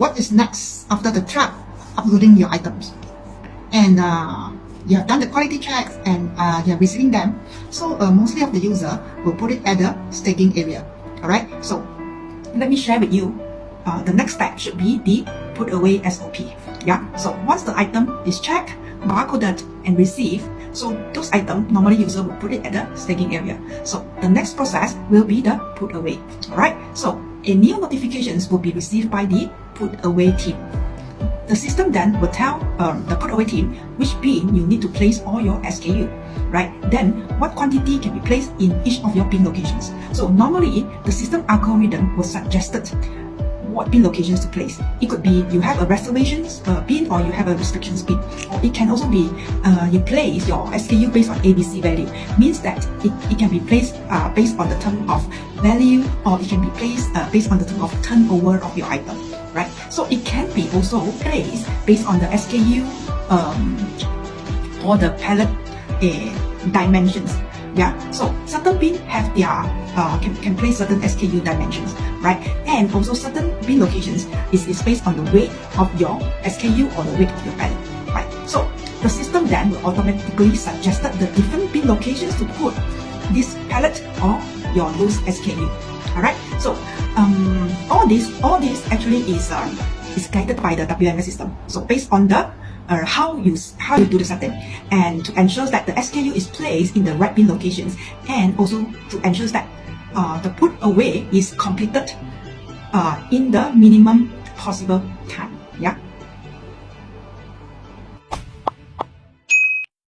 what is next after the track uploading your items. And you have done the quality checks and you are receiving them. So mostly of the user will put it at the staging area. Alright, so let me share with you the next step should be the put away SOP. Yeah, so once the item is checked, barcoded and received, so those items normally user will put it at the staging area. So the next process will be the put away. Alright, so a new notifications will be received by the put away team. The system then will tell the put away team which bin you need to place all your SKU, right? Then what quantity can be placed in each of your bin locations. So normally the system algorithm will suggest what bin locations to place. It could be you have a reservations bin or you have a restrictions bin, or it can also be you place your SKU based on ABC value. Means that it can be placed based on the term of value, or it can be placed based on the term of turnover of your item, right? So it can be also placed based on the SKU or the pallet dimensions. Yeah, so certain bin have their can place certain SKU dimensions, right? And also certain bin locations is based on the weight of your SKU or the weight of your pallet, right? So the system then will automatically suggest the different bin locations to put this pallet or your loose SKU. Alright, so all this actually is guided by the WMS system. So based on the how you do the setting, and to ensure that the SKU is placed in the right bin locations, and also to ensure that the put away is completed in the minimum possible time. Yeah.